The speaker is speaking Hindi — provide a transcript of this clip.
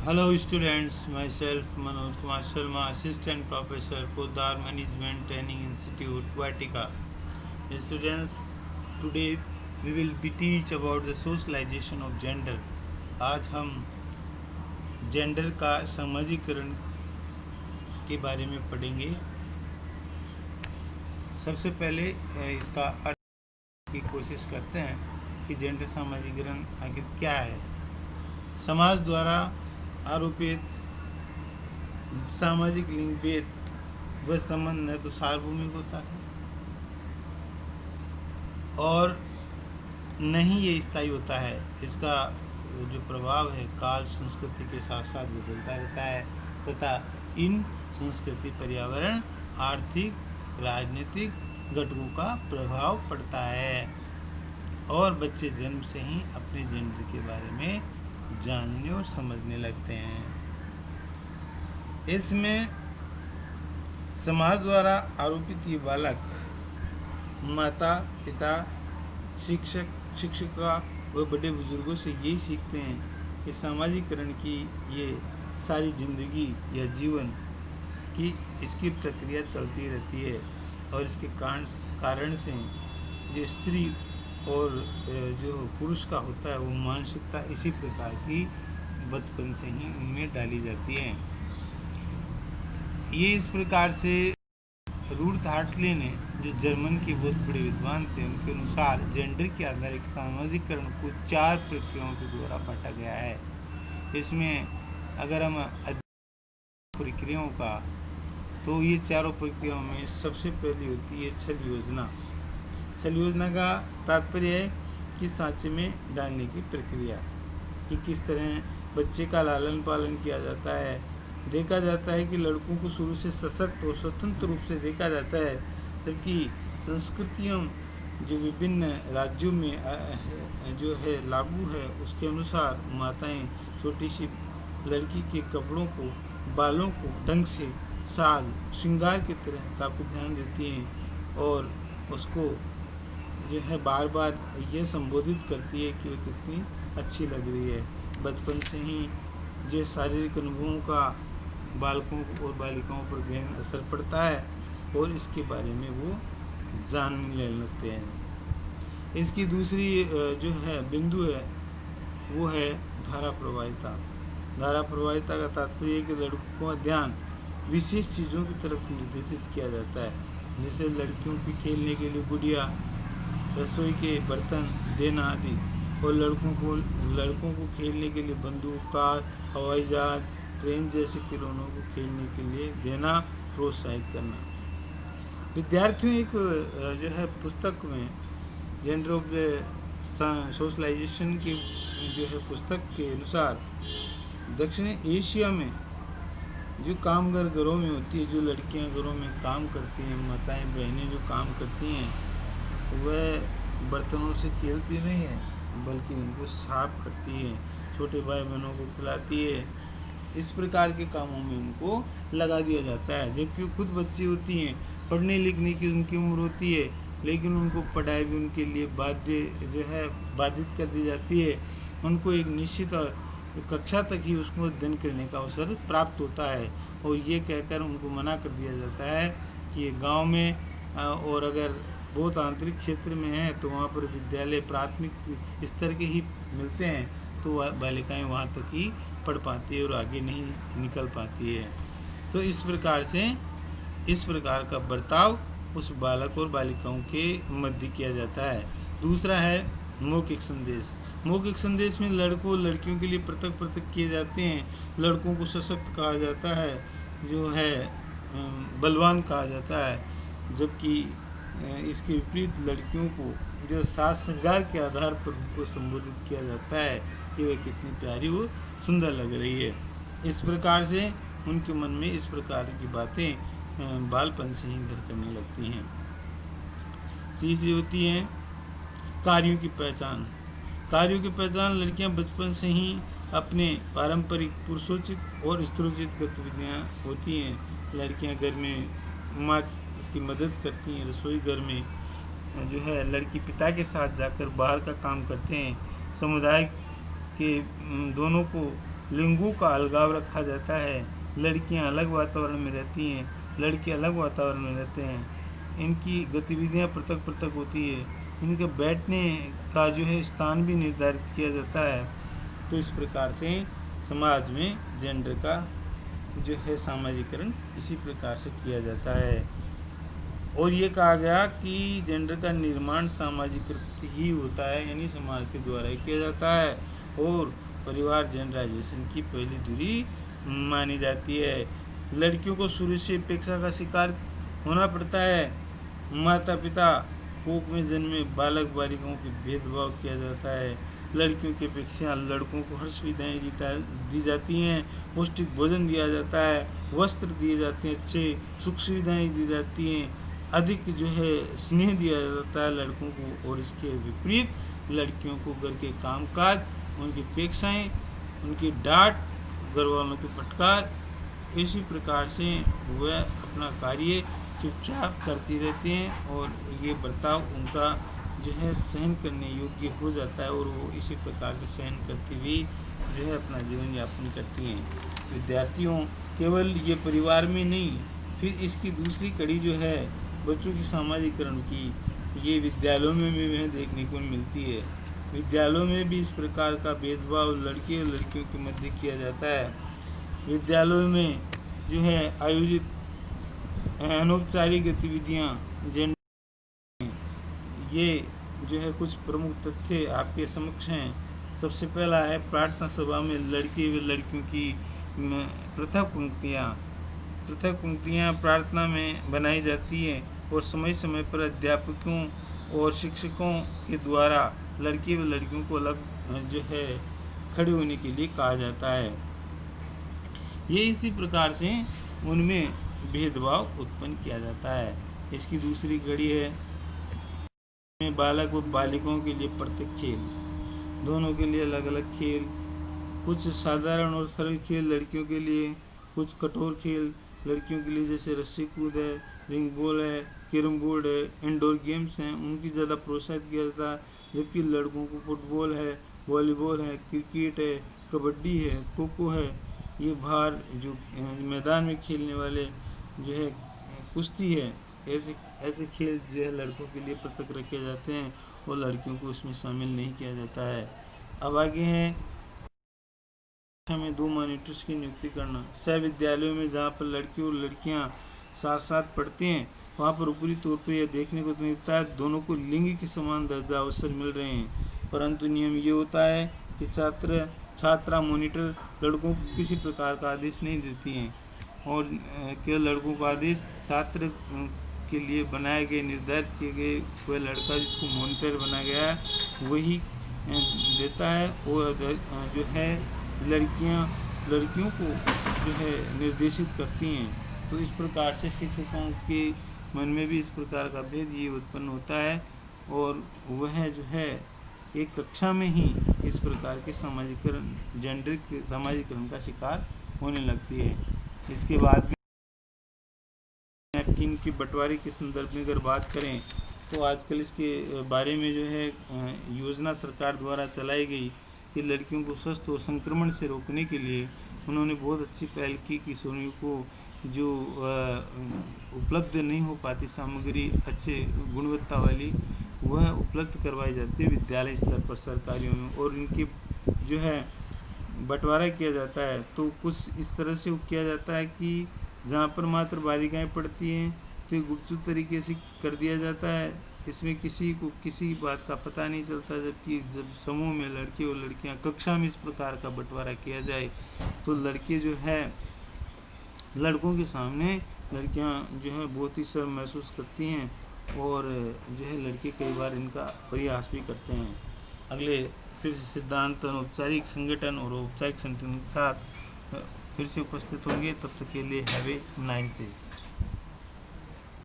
Hello students, myself Manoj Kumar Sharma, Assistant Professor, Podar Management Training Institute, Vatica. Students, today we will be teach about the socialization of gender. आज हम जेंडर का सामाजिकरण के बारे में पढ़ेंगे। सबसे पहले इसका अर्थ की कोशिश करते हैं कि जेंडर सामाजिकरण आखिर क्या है। समाज द्वारा आरोपित सामाजिक लिंग भेद व संबंध न तो सार्वभौमिक होता है और न ही ये स्थायी होता है। इसका जो प्रभाव है काल संस्कृति के साथ साथ बदलता रहता है तथा इन संस्कृति, पर्यावरण, आर्थिक, राजनीतिक घटकों का प्रभाव पड़ता है और बच्चे जन्म से ही अपने जेंडर के बारे में जानने और समझने लगते हैं। इसमें समाज द्वारा आरोपित ये बालक माता पिता, शिक्षक, शिक्षिका व बड़े बुजुर्गों से यही सीखते हैं कि सामाजिकरण की ये सारी जिंदगी या जीवन की इसकी प्रक्रिया चलती रहती है और इसके कारण से जो स्त्री और जो पुरुष का होता है वो मानसिकता इसी प्रकार की बचपन से ही उनमें डाली जाती है। ये इस प्रकार से रूथ हार्टले ने, जो जर्मन के बहुत बड़े विद्वान थे, उनके अनुसार जेंडर के आधारित सामाजिकरण को 4 प्रक्रियाओं के द्वारा बांटा गया है। इसमें अगर हम प्रक्रियाओं का तो ये चारों प्रक्रियाओं में सबसे पहली होती है छल योजना। छल योजना का तात्पर्य है कि सांचे में डालने की प्रक्रिया, कि किस तरह बच्चे का लालन पालन किया जाता है। देखा जाता है कि लड़कों को शुरू से सशक्त और स्वतंत्र रूप से देखा जाता है, जबकि संस्कृतियों जो विभिन्न राज्यों में जो है लागू है उसके अनुसार माताएं छोटी सी लड़की के कपड़ों को, बालों को ढंग से साज श्रृंगार की तरह काफ़ी ध्यान देती हैं और उसको जो है बार बार ये संबोधित करती है कि वो कितनी अच्छी लग रही है। बचपन से ही जो शारीरिक अनुभवों का बालकों और बालिकाओं पर गहन असर पड़ता है और इसके बारे में वो जानने लगते हैं। इसकी दूसरी जो है बिंदु है वो है धारा प्रवाहिता। धारा प्रवाहिता का तात्पर्य है कि लड़कों का ध्यान विशेष चीज़ों की तरफ निर्देशित किया जाता है, जैसे लड़कियों की खेलने के लिए गुड़िया, रसोई के बर्तन देना आदि, और लड़कों को खेलने के लिए बंदूक, कार, हवाई जहाज, ट्रेन जैसे खिलौनों को खेलने के लिए देना, प्रोत्साहित करना। विद्यार्थियों एक जो है पुस्तक में जेंडर ऑफ सोशलाइजेशन की जो है पुस्तक के अनुसार दक्षिणी एशिया में जो कामगार घरों में होती है, जो लड़कियां घरों में काम करती हैं, माताएं बहनें जो काम करती हैं, वह बर्तनों से खेलती नहीं है बल्कि उनको साफ करती है, छोटे भाई बहनों को खिलाती है। इस प्रकार के कामों में उनको लगा दिया जाता है, जबकि खुद बच्ची होती हैं, पढ़ने लिखने की उनकी उम्र होती है, लेकिन उनको पढ़ाई भी उनके लिए बाधित कर दी जाती है। उनको एक निश्चित कक्षा तक ही उसको अध्ययन करने का अवसर प्राप्त होता है और ये कहकर उनको मना कर दिया जाता है कि गांव में और अगर बहुत आंतरिक क्षेत्र में है तो वहाँ पर विद्यालय प्राथमिक स्तर के ही मिलते हैं, तो बालिकाएं वहाँ तक ही पढ़ पाती है और आगे नहीं निकल पाती है। तो इस प्रकार का बर्ताव उस बालक और बालिकाओं के मध्य किया जाता है। दूसरा है मौखिक संदेश। मौखिक संदेश में लड़कों लड़कियों के लिए पृथक किए जाते हैं। लड़कों को सशक्त कहा जाता है, जो है बलवान कहा जाता है, जबकि इसके विपरीत लड़कियों को जो साज श्रृंगार के आधार पर उनको संबोधित किया जाता है कि वह कितनी प्यारी और सुंदर लग रही है। इस प्रकार से उनके मन में इस प्रकार की बातें बालपन से ही घर करने लगती हैं। तीसरी होती है कार्यों की पहचान। कार्यों की पहचान लड़कियां बचपन से ही अपने पारंपरिक पुरुषोचित और स्त्रोचित गतिविधियाँ होती हैं। लड़कियां घर में माँ की मदद करती हैं, रसोई घर में जो है लड़की पिता के साथ जाकर बाहर का काम करते हैं। समुदाय के दोनों को लिंगों का अलगाव रखा जाता है। लड़कियां अलग वातावरण में रहती हैं, लड़के अलग वातावरण में रहते हैं। इनकी गतिविधियां पृथक पृथक होती है। इनके बैठने का जो है स्थान भी निर्धारित किया जाता है। तो इस प्रकार से समाज में जेंडर का जो है सामाजिकरण इसी प्रकार से किया जाता है। और ये कहा गया कि जेंडर का निर्माण सामाजिक ही होता है, यानी समाज के द्वारा ही किया जाता है। और परिवार जनरलाइजेशन की पहली धुरी मानी जाती है। लड़कियों को शुरू से उपेक्षा का शिकार होना पड़ता है। माता पिता कोख में जन्मे बालक बालिकाओं के भेदभाव किया जाता है। लड़कियों की अपेक्षा लड़कों को हर सुविधाएँ दी जाती हैं। पौष्टिक भोजन दिया जाता है, वस्त्र दिए जाते हैं, अच्छे सुख सुविधाएँ दी जाती हैं, अधिक जो है स्नेह दिया जाता है लड़कों को। और इसके विपरीत लड़कियों को घर के कामकाज, उनकी अपेक्षाएँ, उनकी डांट, घर वालों की फटकार, इसी प्रकार से वह अपना कार्य चुपचाप करती रहती हैं और ये बर्ताव उनका जो है सहन करने योग्य हो जाता है और वो इसी प्रकार से सहन करती हुई जो है अपना जीवन यापन करती हैं। विद्यार्थियों केवल ये परिवार में नहीं, फिर इसकी दूसरी कड़ी जो है बच्चों की सामाजिकरण की, ये विद्यालयों में भी हमें देखने को मिलती है। विद्यालयों में भी इस प्रकार का भेदभाव लड़के और लड़कियों के मध्य किया जाता है। विद्यालयों में जो है आयोजित अनौपचारिक गतिविधियाँ जेंडर, ये जो है कुछ प्रमुख तथ्य आपके समक्ष हैं। सबसे पहला है प्रार्थना सभा में लड़के व लड़कियों की पृथक पंक्तियाँ प्रार्थना में बनाई जाती हैं और समय समय पर अध्यापकों और शिक्षकों के द्वारा लड़के व लड़कियों को अलग जो है खड़े होने के लिए कहा जाता है। ये इसी प्रकार से उनमें भेदभाव उत्पन्न किया जाता है। इसकी दूसरी कड़ी है में बालक व बालिकाओं के लिए प्रत्येक खेल, दोनों के लिए अलग अलग खेल, कुछ साधारण और सरल खेल लड़कियों के लिए, कुछ कठोर खेल लड़कियों के लिए, जैसे रस्सी कूद है, रिंग बॉल है, कैरम बोर्ड है, इंडोर गेम्स हैं, उनकी ज़्यादा प्रोत्साहित किया जाता है। जबकि लड़कों को फुटबॉल है, वॉलीबॉल है, क्रिकेट है, कबड्डी है, खो खो है, ये बाहर जो मैदान में खेलने वाले जो है कुश्ती है, ऐसे खेल जो है लड़कों के लिए पृथक रखे जाते हैं और लड़कियों को इसमें शामिल नहीं किया जाता है। अब आगे हैं में 2 मॉनिटर्स की नियुक्ति करना। सह विद्यालयों में जहाँ पर लड़के और लड़कियाँ साथ साथ पढ़ते हैं, वहाँ पर ऊपरी तौर पर यह देखने को मिलता है दोनों को लिंग के समान दर्जा अवसर मिल रहे हैं, परंतु नियम ये होता है कि छात्रा मॉनिटर लड़कों को किसी प्रकार का आदेश नहीं देती हैं और केवल लड़कों का आदेश छात्र के लिए बनाए गए निर्धारित किए गए वह लड़का जिसको मॉनिटर बनाया गया है वही देता है। और जो है लड़कियों को जो है निर्देशित करती हैं। तो इस प्रकार से शिक्षकों के मन में भी इस प्रकार का भेद ये उत्पन्न होता है और वह जो है एक कक्षा में ही इस प्रकार के सामाजिकरण जेंडर के सामाजिकरण का शिकार होने लगती है। इसके बाद भी नैपकिन की बंटवारे के संदर्भ में अगर बात करें तो आजकल इसके बारे में जो है योजना सरकार द्वारा चलाई गई कि लड़कियों को स्वस्थ और संक्रमण से रोकने के लिए उन्होंने बहुत अच्छी पहल की कि किशोरियों को जो उपलब्ध नहीं हो पाती सामग्री अच्छे गुणवत्ता वाली वह उपलब्ध करवाई जाती है विद्यालय स्तर पर सरकारियों में और इनकी जो है बंटवारा किया जाता है। तो कुछ इस तरह से किया जाता है कि जहाँ पर मात्र बालिकाएँ पढ़ती हैं तो ये गुपचुप तरीके से कर दिया जाता है, इसमें किसी को किसी बात का पता नहीं चलता। जबकि जब समूह में लड़के और लड़कियाँ कक्षा में इस प्रकार का बंटवारा किया जाए तो लड़के जो है लड़कों के सामने लड़कियाँ जो है बहुत ही शर्म महसूस करती हैं और जो है लड़के कई बार इनका प्रयास भी करते हैं। अगले फिर सिद्धांत अनौपचारिक संगठन और औपचारिक संगठन के साथ फिर से उपस्थित होंगे। तब तक के लिए हैव ए नाइस डे।